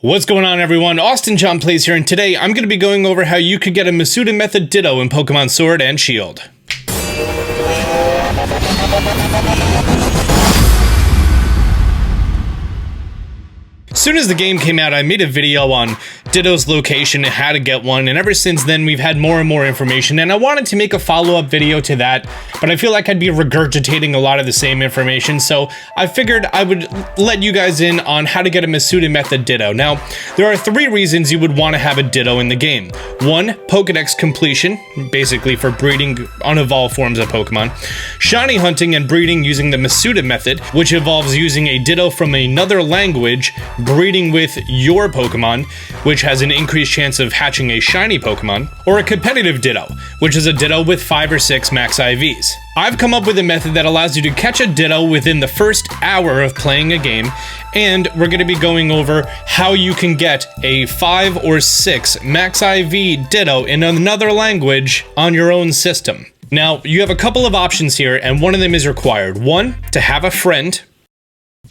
What's going on, everyone? Austin John Plays here, and today I'm going to be going over how you could get a Masuda Method Ditto in Pokemon Sword and Shield. As soon as the game came out, I made a video on Ditto's location and how to get one, and ever since then we've had more and more information, and I wanted to make a follow-up video to that, but I feel like I'd be regurgitating a lot of the same information, so I figured I would let you guys in on how to get a Masuda Method Ditto. Now, there are 3 reasons you would want to have a Ditto in the game. 1, Pokedex completion, basically for breeding unevolved forms of Pokemon. Shiny hunting and breeding using the Masuda Method, which involves using a Ditto from another language, breeding with your Pokemon, which has an increased chance of hatching a shiny Pokemon, or a competitive Ditto, which is a Ditto with 5 or 6 max IVs. I've come up with a method that allows you to catch a Ditto within the first hour of playing a game, and we're going to be going over how you can get a 5 or 6 max IV Ditto in another language on your own system. Now, you have a couple of options here, and one of them is required. 1, to have a friend.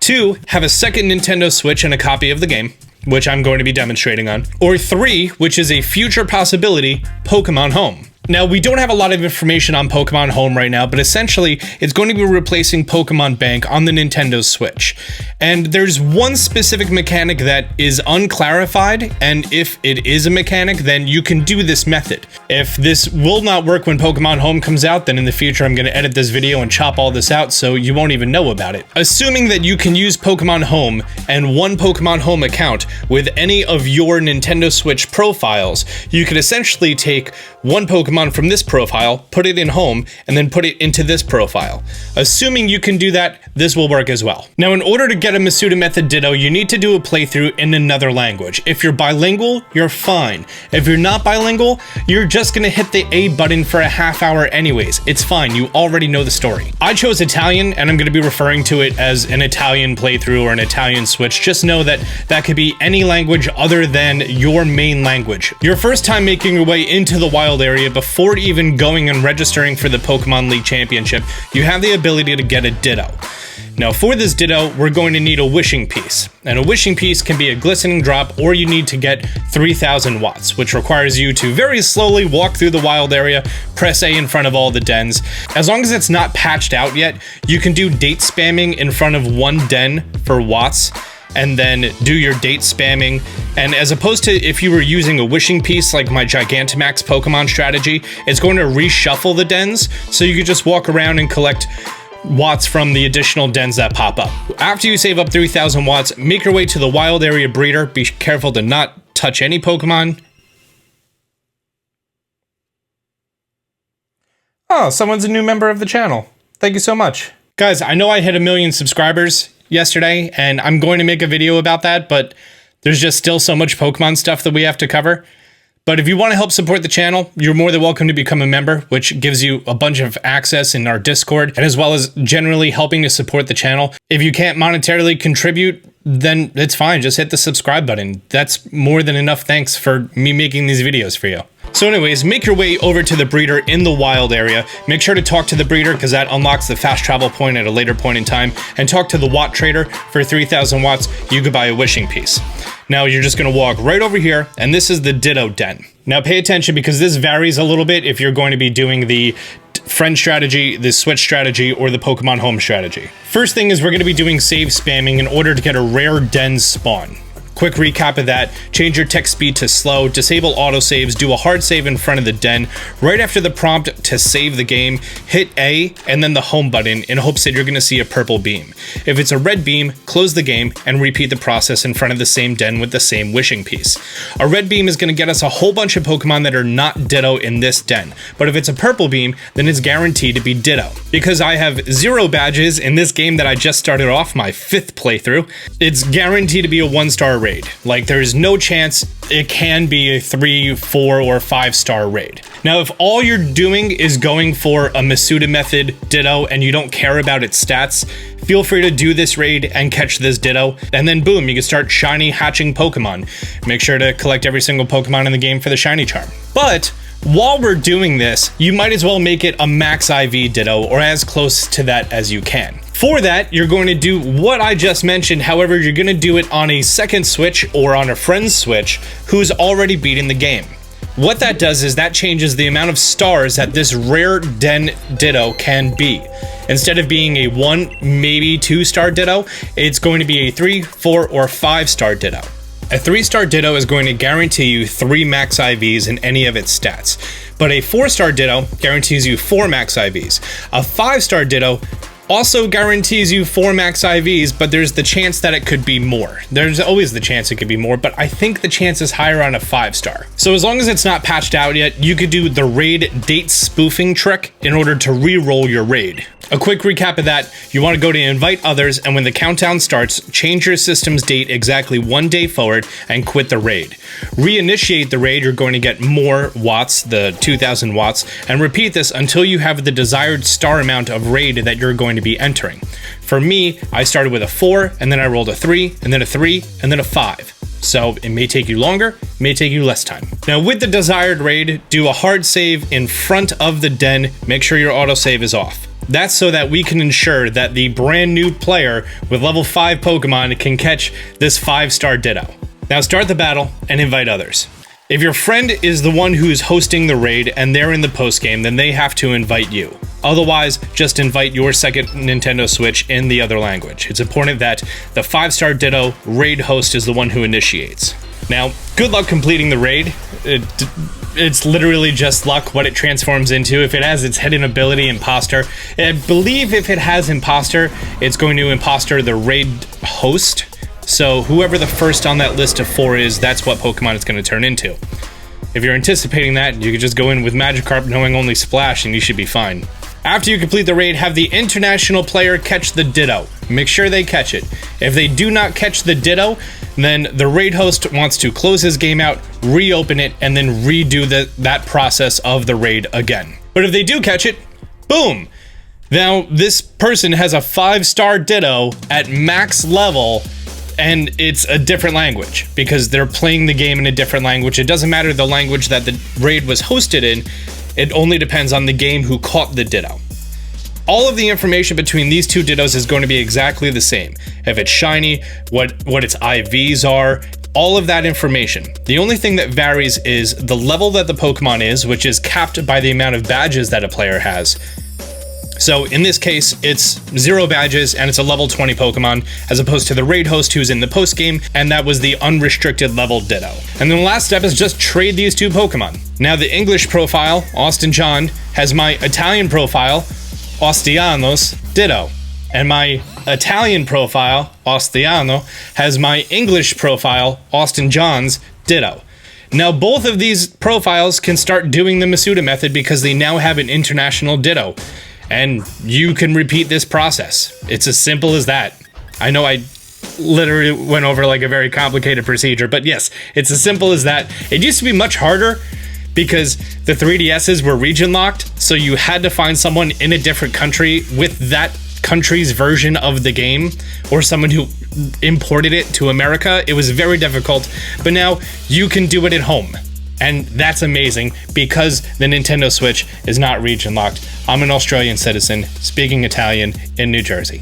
2, have a second Nintendo Switch and a copy of the game, which I'm going to be demonstrating on. Or 3, which is a future possibility, Pokemon Home. Now, we don't have a lot of information on Pokemon Home right now, but essentially, it's going to be replacing Pokemon Bank on the Nintendo Switch. And there's one specific mechanic that is unclarified, and if it is a mechanic, then you can do this method. If this will not work when Pokemon Home comes out, then in the future I'm going to edit this video and chop all this out so you won't even know about it. Assuming that you can use Pokemon Home and one Pokemon Home account with any of your Nintendo Switch profiles, you could essentially take one Pokemon from this profile, put it in Home, and then put it into this profile. Assuming you can do that, this will work as well. Now, in order to get a Masuda Method Ditto, you need to do a playthrough in another language. If you're bilingual, you're fine. If you're not bilingual, you're just gonna hit the A button for a half hour anyways. It's fine, you already know the story. I chose Italian, and I'm gonna be referring to it as an Italian playthrough or an Italian switch. Just know that that could be any language other than your main language. Your first time making your way into the wild area, before even going and registering for the Pokemon League Championship, you have the ability to get a Ditto. Now, for this Ditto, we're going to need a wishing piece, and a wishing piece can be a glistening drop, or you need to get 3000 watts, which requires you to very slowly walk through the wild area, press A in front of all the dens. As long as it's not patched out yet, you can do date spamming in front of one den for watts, and then do your date spamming. And as opposed to if you were using a wishing piece like my Gigantamax Pokemon strategy, it's going to reshuffle the dens, so you could just walk around and collect watts from the additional dens that pop up. After you save up 3000 watts, make your way to the wild area breeder. Be careful to not touch any Pokemon. Oh, someone's a new member of the channel. Thank you so much. Guys, I know I hit 1 million subscribers yesterday, and I'm going to make a video about that, but there's just still so much Pokemon stuff that we have to cover. But if you want to help support the channel, you're more than welcome to become a member, which gives you a bunch of access in our Discord, and as well as generally helping to support the channel. If you can't monetarily contribute, then it's fine, just hit the subscribe button. That's more than enough thanks for me making these videos for you. So anyways, make your way over to the breeder in the wild area. Make sure to talk to the breeder because that unlocks the fast travel point at a later point in time, and talk to the watt trader. For 3000 watts, you could buy a wishing piece. Now you're just gonna walk right over here, and this is the Ditto den. Now pay attention because this varies a little bit if you're going to be doing the friend strategy, the switch strategy, or the Pokemon Home strategy. First thing is we're gonna be doing save spamming in order to get a rare den spawn. Quick recap of that: change your text speed to slow, disable autosaves, do a hard save in front of the den. Right after the prompt to save the game, hit A and then the home button in hopes that you're going to see a purple beam. If it's a red beam, close the game and repeat the process in front of the same den with the same wishing piece. A red beam is going to get us a whole bunch of Pokemon that are not Ditto in this den, but if it's a purple beam, then it's guaranteed to be Ditto. Because I have 0 badges in this game that I just started off, my 5th playthrough, it's guaranteed to be a 1-star raid. Like, there's no chance it can be a 3, 4, or 5-star raid. Now, if all you're doing is going for a Masuda Method Ditto and you don't care about its stats, feel free to do this raid and catch this Ditto, and then boom, you can start shiny hatching Pokemon. Make sure to collect every single Pokemon in the game for the shiny charm. But while we're doing this, you might as well make it a max IV Ditto, or as close to that as you can. For that, you're going to do what I just mentioned, however, you're going to do it on a second Switch or on a friend's Switch who's already beaten the game. What that does is that changes the amount of stars that this rare Den Ditto can be. Instead of being a 1, maybe 2-star Ditto, it's going to be a 3, 4, or 5-star Ditto. A 3-star Ditto is going to guarantee you 3 max IVs in any of its stats, but a 4-star Ditto guarantees you 4 max IVs. A 5-star Ditto also guarantees you 4 max IVs, but there's the chance that it could be more. There's always the chance it could be more, but I think the chance is higher on a 5-star. So as long as it's not patched out yet, you could do the raid date spoofing trick in order to re-roll your raid. A quick recap of that, you want to go to invite others, and when the countdown starts, change your system's date exactly 1 day forward and quit the raid. Reinitiate the raid, you're going to get more watts, the 2000 watts, and repeat this until you have the desired star amount of raid that you're going to be entering. For me, I started with a 4, and then I rolled a 3, and then a 3, and then a 5. So it may take you longer, it may take you less time. Now with the desired raid, do a hard save in front of the den, make sure your autosave is off. That's so that we can ensure that the brand new player with level 5 Pokemon can catch this 5-star Ditto. Now start the battle and invite others. If your friend is the one who's hosting the raid and they're in the post game, then they have to invite you. Otherwise, just invite your second Nintendo Switch in the other language. It's important that the 5-star Ditto raid host is the one who initiates. Now, good luck completing the raid. It's literally just luck what it transforms into. If it has its hidden ability, Imposter, I believe if it has Imposter, it's going to Imposter the raid host. So whoever the first on that list of 4 is, that's what Pokemon it's going to turn into. If you're anticipating that, you could just go in with Magikarp knowing only Splash and you should be fine. After you complete the raid, have the international player catch the Ditto. Make sure they catch it. If they do not catch the Ditto, then the raid host wants to close his game out, reopen it, and then redo that process of the raid again. But if they do catch it, boom! Now, this person has a 5-star Ditto at max level, and it's a different language, because they're playing the game in a different language. It doesn't matter the language that the raid was hosted in, it only depends on the game who caught the Ditto. All of the information between these two Dittos is going to be exactly the same. If it's shiny, what its IVs are, all of that information. The only thing that varies is the level that the Pokemon is, which is capped by the amount of badges that a player has. So in this case, it's 0 badges and it's a level 20 Pokemon, as opposed to the raid host who's in the post game, and that was the unrestricted level Ditto. And then the last step is just trade these two Pokemon. Now the English profile, Austin John, has my Italian profile, Ostianos Ditto. And my Italian profile, Ostiano, has my English profile, Austin John's Ditto. Now both of these profiles can start doing the Masuda method because they now have an international Ditto. And you can repeat this process. It's as simple as that. I know I literally went over like a very complicated procedure, but yes, it's as simple as that. It used to be much harder because the 3DSs were region locked, so you had to find someone in a different country with that country's version of the game, or someone who imported it to America. It was very difficult, but now you can do it at home. And that's amazing because the Nintendo Switch is not region locked. I'm an Australian citizen speaking Italian in New Jersey.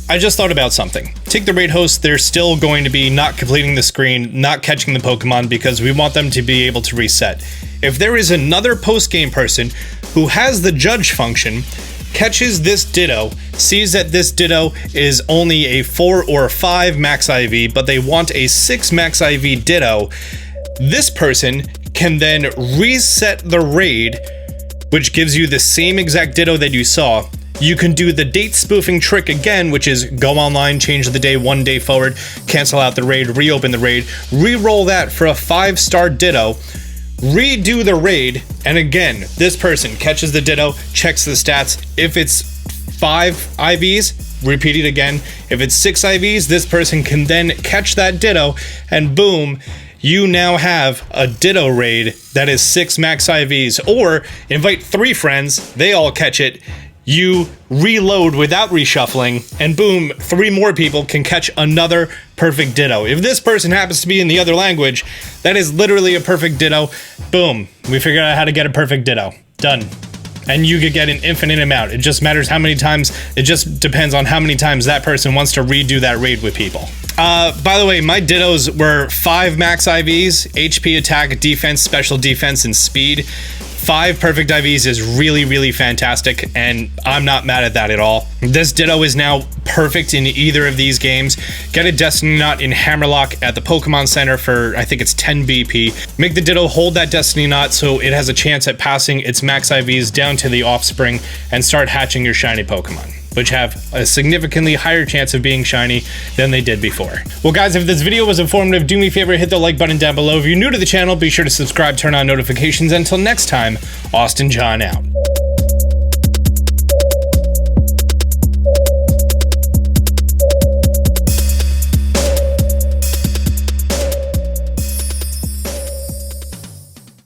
I just thought about something. Take the raid host, they're still going to be not completing the screen, not catching the Pokemon because we want them to be able to reset. If there is another post-game person who has the judge function, catches this Ditto, sees that this Ditto is only a 4 or 5 max IV, but they want a 6 max IV Ditto, this person can then reset the raid, which gives you the same exact Ditto that you saw. You can do the date spoofing trick again, which is go online, change the day 1 day forward, cancel out the raid, reopen the raid, re-roll that for a 5-star Ditto, redo the raid, and again, this person catches the Ditto, checks the stats. If it's 5 IVs, repeat it again. If it's 6 IVs, this person can then catch that Ditto, and boom, you now have a Ditto raid that is 6 max IVs, or invite 3 friends, they all catch it, you reload without reshuffling, and boom, 3 more people can catch another perfect Ditto. If this person happens to be in the other language, that is literally a perfect Ditto. Boom, we figured out how to get a perfect Ditto. Done. and you could get an infinite amount. It just matters how many times, it just depends on how many times that person wants to redo that raid with people. By the way, my Dittos were 5 max IVs, HP, attack, defense, special defense, and speed. 5 perfect IVs is really, really fantastic, and I'm not mad at that at all. This Ditto is now perfect in either of these games. Get a Destiny Knot in Hammerlock at the Pokemon Center for, I think it's 10 BP. Make the Ditto hold that Destiny Knot so it has a chance at passing its max IVs down to the offspring and start hatching your shiny Pokemon, which have a significantly higher chance of being shiny than they did before. Well guys, if this video was informative, do me a favor, hit the like button down below. If you're new to the channel, be sure to subscribe, turn on notifications. Until next time, Austin John out.